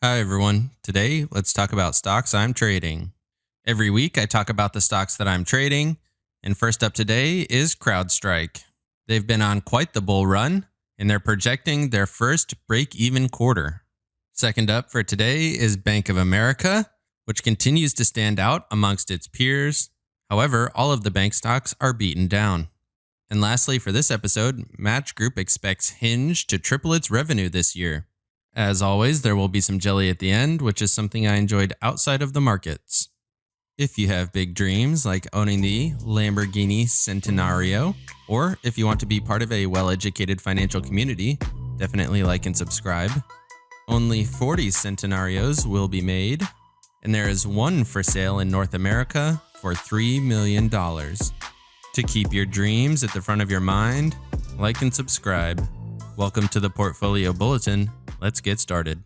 Hi, everyone. Today, let's talk about stocks I'm trading. Every week, I talk about the stocks that I'm trading, and first up today is Crowdstrike. They've been on quite the bull run, and they're projecting their first break-even quarter. Second up for today is Bank of America, which continues to stand out amongst its peers. However, all of the bank stocks are beaten down. And lastly, for this episode, Match Group expects Hinge to triple its revenue this year. As always, there will be some jelly at the end, which is something I enjoyed outside of the markets. If you have big dreams like owning the Lamborghini Centenario, or if you want to be part of a well-educated financial community, definitely like and subscribe. Only 40 Centenarios will be made, and there is one for sale in North America for $3 million. To keep your dreams at the front of your mind, like and subscribe. Welcome to the Portfolio Bulletin. Let's get started.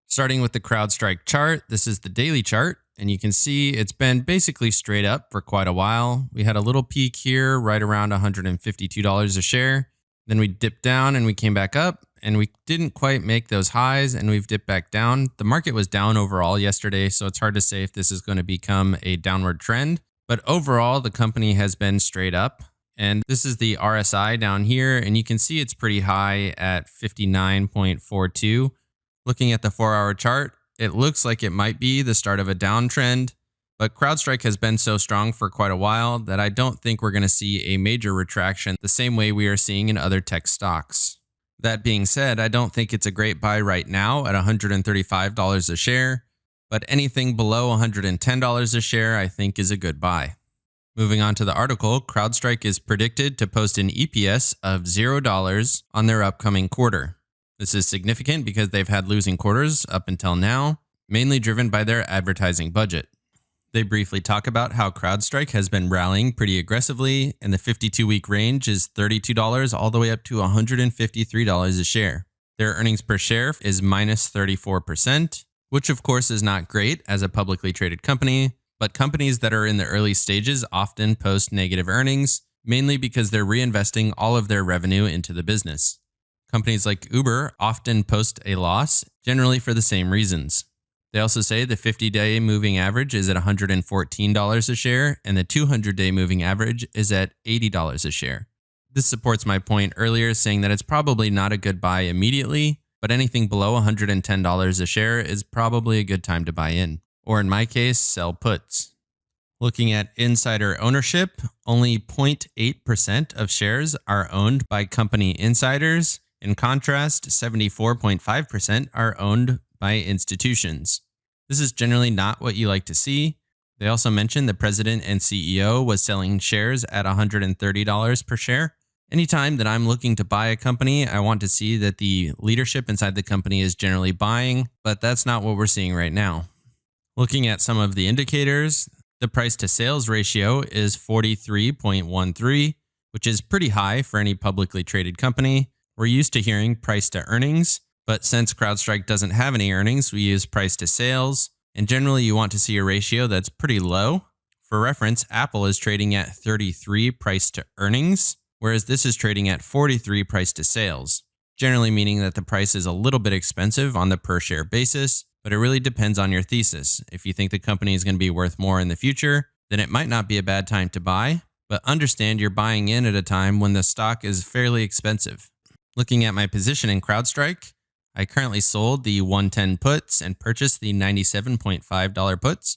Starting with the Crowdstrike chart, this is the daily chart, and you can see it's been basically straight up for quite a while. We had a little peak here right around $152 a share. Then we dipped down and we came back up, and we didn't quite make those highs, and we've dipped back down. The market was down overall yesterday, so it's hard to say if this is going to become a downward trend. But overall, the company has been straight up. And this is the RSI down here, and you can see it's pretty high at 59.42. Looking at the 4-hour chart, it looks like it might be the start of a downtrend, but Crowdstrike has been so strong for quite a while that I don't think we're going to see a major retraction the same way we are seeing in other tech stocks. That being said, I don't think it's a great buy right now at $135 a share, but anything below $110 a share I think is a good buy. Moving on to the article, Crowdstrike is predicted to post an EPS of $0 on their upcoming quarter. This is significant because they've had losing quarters up until now, mainly driven by their advertising budget. They briefly talk about how Crowdstrike has been rallying pretty aggressively, and the 52-week range is $32 all the way up to $153 a share. Their earnings per share is minus 34%, which of course is not great as a publicly traded company. But companies that are in the early stages often post negative earnings, mainly because they're reinvesting all of their revenue into the business. Companies like Uber often post a loss, generally for the same reasons. They also say the 50-day moving average is at $114 a share, and the 200-day moving average is at $80 a share. This supports my point earlier saying that it's probably not a good buy immediately, but anything below $110 a share is probably a good time to buy in. Or in my case, sell puts. Looking at insider ownership, only 0.8% of shares are owned by company insiders. In contrast, 74.5% are owned by institutions. This is generally not what you like to see. They also mentioned the president and CEO was selling shares at $130 per share. Anytime that I'm looking to buy a company, I want to see that the leadership inside the company is generally buying, but that's not what we're seeing right now. Looking at some of the indicators, the price to sales ratio is 43.13, which is pretty high for any publicly traded company. We're used to hearing price to earnings, but since Crowdstrike doesn't have any earnings, we use price to sales. And generally, you want to see a ratio that's pretty low. For reference, Apple is trading at 33 price to earnings, whereas this is trading at 43 price to sales, generally meaning that the price is a little bit expensive on the per share basis. But it really depends on your thesis. If you think the company is going to be worth more in the future, then it might not be a bad time to buy, but understand you're buying in at a time when the stock is fairly expensive. Looking at my position in Crowdstrike, I currently sold the 110 puts and purchased the $97.5 puts.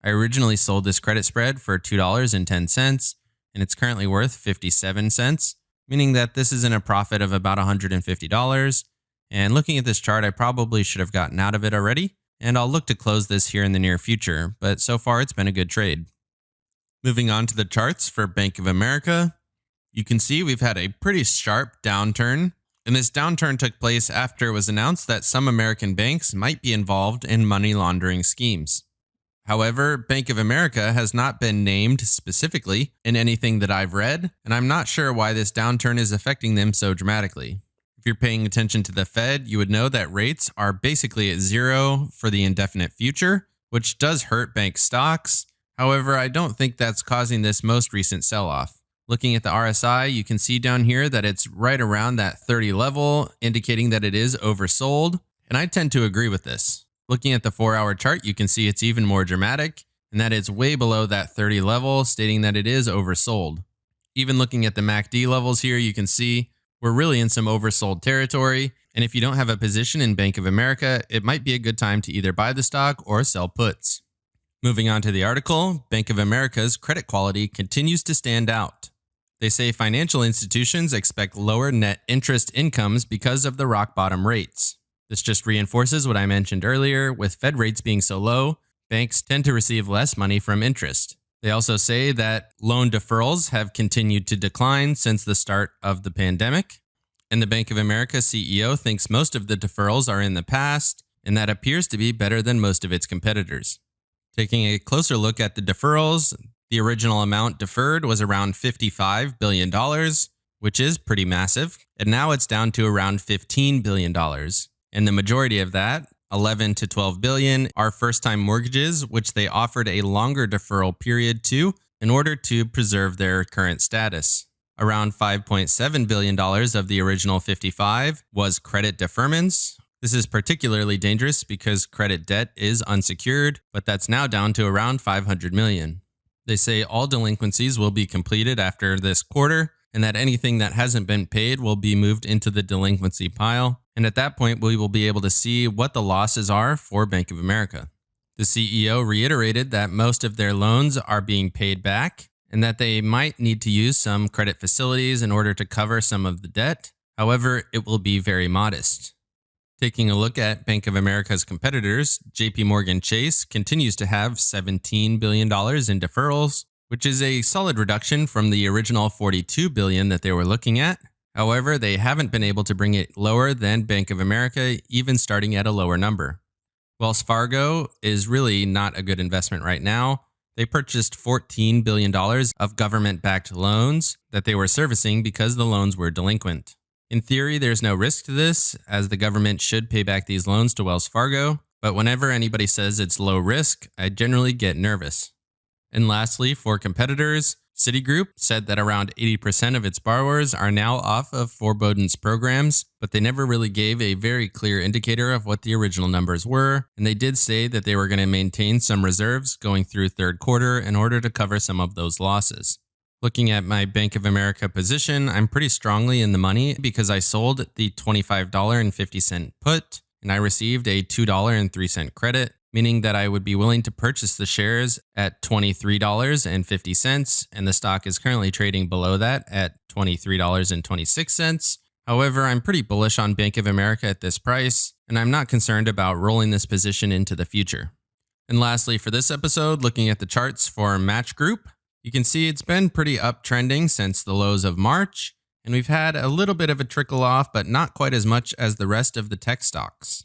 I originally sold this credit spread for $2.10, and it's currently worth 57 cents, meaning that this is in a profit of about $150. And looking at this chart, I probably should have gotten out of it already, and I'll look to close this here in the near future, but so far it's been a good trade. Moving on to the charts for Bank of America, you can see we've had a pretty sharp downturn, and this downturn took place after it was announced that some American banks might be involved in money laundering schemes. However, Bank of America has not been named specifically in anything that I've read, and I'm not sure why this downturn is affecting them so dramatically. If you're paying attention to the Fed, you would know that rates are basically at zero for the indefinite future, which does hurt bank stocks. However, I don't think that's causing this most recent sell-off. Looking at the RSI, you can see down here that it's right around that 30 level, indicating that it is oversold, and I tend to agree with this. Looking at the 4-hour chart, you can see it's even more dramatic, and that it's way below that 30 level, stating that it is oversold. Even looking at the MACD levels here, you can see we're really in some oversold territory, and if you don't have a position in Bank of America, it might be a good time to either buy the stock or sell puts. Moving on to the article, Bank of America's credit quality continues to stand out. They say financial institutions expect lower net interest incomes because of the rock bottom rates. This just reinforces what I mentioned earlier. With Fed rates being so low, banks tend to receive less money from interest. They also say that loan deferrals have continued to decline since the start of the pandemic. And the Bank of America CEO thinks most of the deferrals are in the past, and that appears to be better than most of its competitors. Taking a closer look at the deferrals, the original amount deferred was around $55 billion, which is pretty massive, and now it's down to around $15 billion. And the majority of that, 11 to 12 billion, are first-time mortgages, which they offered a longer deferral period to in order to preserve their current status. Around $5.7 billion of the original 55 was credit deferments. This is particularly dangerous because credit debt is unsecured, but that's now down to around 500 million. They say all delinquencies will be completed after this quarter, and that anything that hasn't been paid will be moved into the delinquency pile. And at that point, we will be able to see what the losses are for Bank of America. The CEO reiterated that most of their loans are being paid back and that they might need to use some credit facilities in order to cover some of the debt. However, it will be very modest. Taking a look at Bank of America's competitors, JP Morgan Chase continues to have $17 billion in deferrals, which is a solid reduction from the original $42 billion that they were looking at. However, they haven't been able to bring it lower than Bank of America, even starting at a lower number. Wells Fargo is really not a good investment right now. They purchased $14 billion of government-backed loans that they were servicing because the loans were delinquent. In theory, there's no risk to this, as the government should pay back these loans to Wells Fargo, but whenever anybody says it's low risk, I generally get nervous. And lastly, for competitors, Citigroup said that around 80% of its borrowers are now off of forbearance programs, but they never really gave a very clear indicator of what the original numbers were, and they did say that they were going to maintain some reserves going through third quarter in order to cover some of those losses. Looking at my Bank of America position, I'm pretty strongly in the money because I sold the $25.50 put, and I received a $2.03 credit, meaning that I would be willing to purchase the shares at $23.50, and the stock is currently trading below that at $23.26. However, I'm pretty bullish on Bank of America at this price, and I'm not concerned about rolling this position into the future. And lastly, for this episode, looking at the charts for Match Group, you can see it's been pretty uptrending since the lows of March, and we've had a little bit of a trickle off, but not quite as much as the rest of the tech stocks.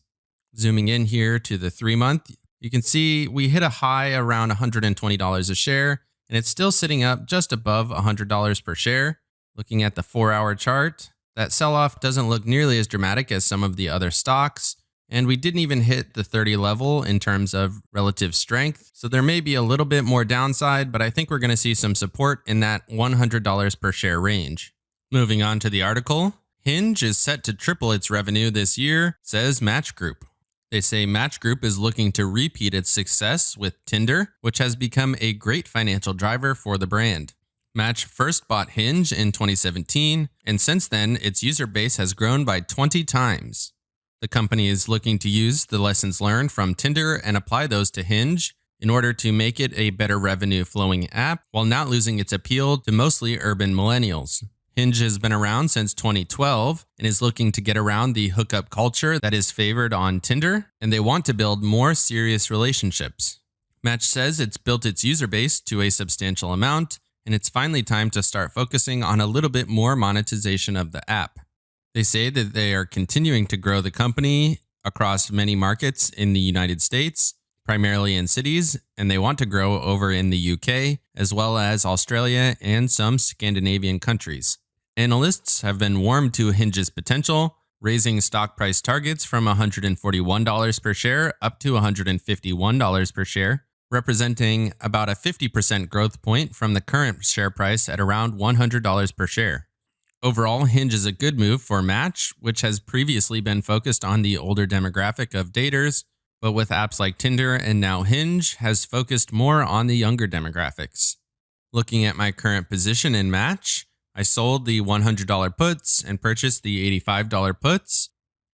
Zooming in here to the 3-month, you can see we hit a high around $120 a share, and it's still sitting up just above $100 per share. Looking at the 4-hour chart, that sell-off doesn't look nearly as dramatic as some of the other stocks, and we didn't even hit the 30 level in terms of relative strength, so there may be a little bit more downside, but I think we're going to see some support in that $100 per share range. Moving on to the article, Hinge is set to triple its revenue this year, says Match Group. They say Match Group is looking to repeat its success with Tinder, which has become a great financial driver for the brand. Match first bought Hinge in 2017, and since then, its user base has grown by 20 times. The company is looking to use the lessons learned from Tinder and apply those to Hinge in order to make it a better revenue-flowing app while not losing its appeal to mostly urban millennials. Hinge has been around since 2012 and is looking to get around the hookup culture that is favored on Tinder, and they want to build more serious relationships. Match says it's built its user base to a substantial amount, and it's finally time to start focusing on a little bit more monetization of the app. They say that they are continuing to grow the company across many markets in the United States, primarily in cities, and they want to grow over in the UK, as well as Australia and some Scandinavian countries. Analysts have been warm to Hinge's potential, raising stock price targets from $141 per share up to $151 per share, representing about a 50% growth point from the current share price at around $100 per share. Overall, Hinge is a good move for Match, which has previously been focused on the older demographic of daters, but with apps like Tinder and now Hinge has focused more on the younger demographics. Looking at my current position in Match, I sold the $100 puts and purchased the $85 puts,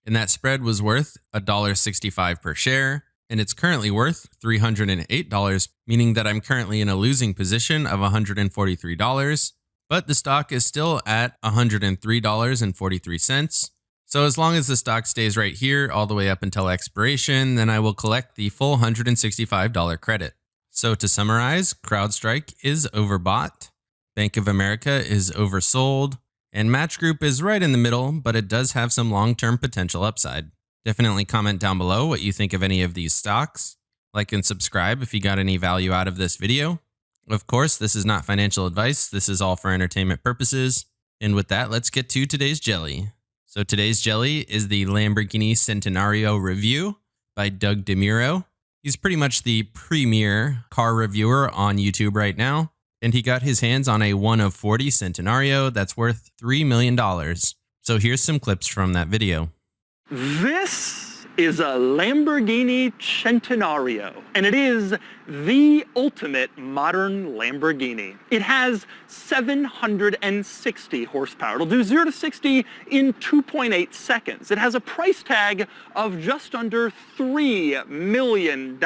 and that spread was worth $1.65 per share, and it's currently worth $308, meaning that I'm currently in a losing position of $143, but the stock is still at $103.43. So as long as the stock stays right here all the way up until expiration, then I will collect the full $165 credit. So to summarize, Crowdstrike is overbought, Bank of America is oversold, and Match Group is right in the middle, but it does have some long-term potential upside. Definitely comment down below what you think of any of these stocks. Like and subscribe if you got any value out of this video. Of course, this is not financial advice. This is all for entertainment purposes. And with that, let's get to today's jelly. So today's jelly is the Lamborghini Centenario review by Doug DeMuro. He's pretty much the premier car reviewer on YouTube right now, and he got his hands on a 1 of 40 Centenario that's worth $3 million. So here's some clips from that video. This is a Lamborghini Centenario, and it is the ultimate modern Lamborghini. It has 760 horsepower. It'll do 0 to 60 in 2.8 seconds. It has a price tag of just under $3 million.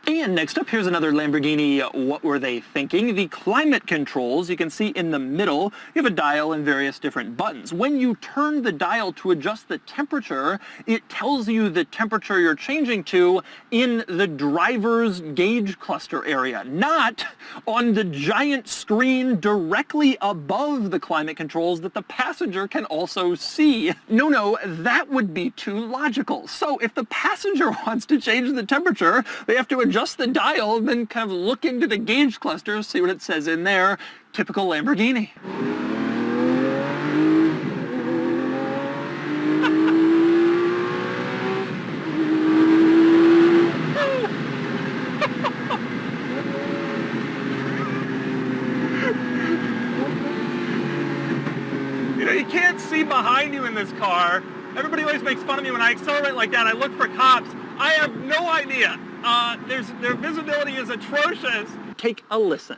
And next up, here's another Lamborghini. What were they thinking? The climate controls, you can see in the middle, you have a dial and various different buttons. When you turn the dial to adjust the temperature, it tells you the temperature you're changing to in the driver's gauge cluster area, not on the giant screen directly above the climate controls that the passenger can also see. No, that would be too logical. So if the passenger wants to change the temperature, they have to adjust the dial and then kind of look into the gauge cluster, see what it says in there. Typical Lamborghini. You can't see behind you in this car. Everybody always makes fun of me when I accelerate like that. I look for cops. I have no idea. Their visibility is atrocious. Take a listen.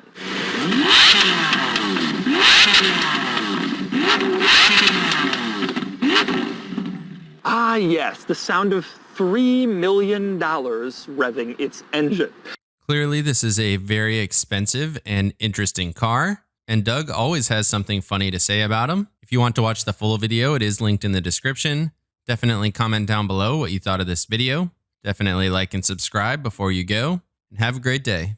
Ah, yes, the sound of $3 million revving its engine. Clearly, this is a very expensive and interesting car, and Doug always has something funny to say about him. If you want to watch the full video, it is linked in the description. Definitely comment down below what you thought of this video. Definitely like and subscribe before you go, and have a great day.